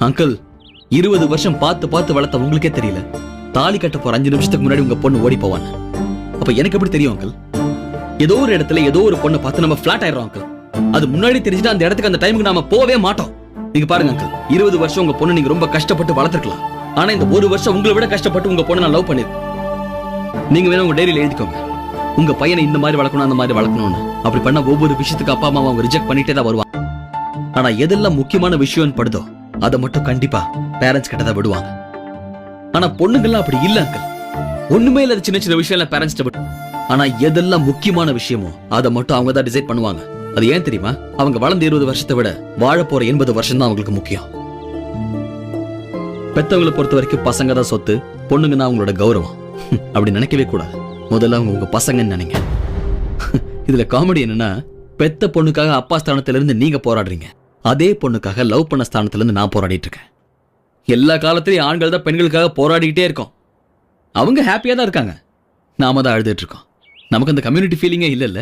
Uncle 20 வருஷம் பார்த்து பார்த்து வளர்த்த உங்களுக்கே தெரியல தாலி கட்ட போற 5 நிமிஷத்துக்கு முன்னாடி உங்க பொண்ணு ஓடி போவாங்க. அப்ப எனக்கு எப்படி தெரியும் அங்கிள்? ஏதோ ஒரு இடத்துல ஏதோ ஒரு பொண்ணை பார்த்து நம்ம ஃபிளாட் ஆயிடுறோம் அங்கிள். அது முன்னாடி தெரிஞ்சுட்டு அந்த இடத்துக்கு அந்த டைமுக்கு நாம போவே மாட்டோம். நீங்க பாருங்க அங்கிள், 20 வருஷம் உங்க பொண்ணு நீங்க ரொம்ப கஷ்டப்பட்டு வளர்த்துக்கலாம். ஆனா இந்த ஒரு வருஷம் உங்களை விட கஷ்டப்பட்டு உங்க பொண்ணை நான் லவ் பண்ணிருக்கேன். நீங்க வேணும் உங்க டைரியில எழுதிக்கோங்க, உங்க பையனை இந்த மாதிரி வளர்க்கணும் அந்த மாதிரி வளர்க்கணும்னு. அப்படி பண்ண ஒவ்வொரு விஷயத்துக்கு அப்பா அம்மா அவங்க ரிஜெக்ட் பண்ணிட்டே தான் வருவாங்க. ஆனா எதெல்லாம் முக்கியமான விஷயம் படுதோ அதை மட்டும் கண்டிப்பா பேரண்ட்ஸ் கிட்ட தான் விடுவாங்க. ஆனா பொண்ணுங்கெல்லாம் அப்படி இல்ல அங்கிள். ஒண்ணுமே இல்லாத சின்ன சின்ன விஷயம் எல்லாம் பேரண்ட்ஸ் விடும். ஆனா எதெல்லாம் முக்கியமான விஷயமோ அதை மட்டும் அவங்க தான் டிசைட் பண்ணுவாங்க. அது ஏன் தெரியுமா? அவங்க வளர்ந்த 20 வருஷத்தை விட வாழ போற 80 வருஷம் தான் அவங்களுக்கு முக்கியம். பெத்தவங்களை பொறுத்த வரைக்கும் பசங்க தான் சொத்து, பொண்ணுங்கன்னா அவங்களோட கௌரவம். அப்படி நினைக்கவே கூடாது. முதல்ல அவங்க உங்க பசங்கன்னு நினைங்க. இதுல காமெடி என்னன்னா, பெத்த பொண்ணுக்காக அப்பா ஸ்தானத்துல இருந்து நீங்க போராடுறீங்க, அதே பொண்ணுக்காக லவ் பண்ண ஸ்தானத்துல இருந்து நான் போராடிட்டு இருக்கேன். எல்லா காலத்திலயும் ஆண்கள் தான் பெண்களுக்காக போராடிக்கிட்டே இருக்கோம். அவங்க ஹாப்பியா தான் இருக்காங்க, நாம தான் அழுதுட்டு இருக்கோம். நமக்கு அந்த கம்யூனிட்டி ஃபீலிங்கே இல்ல.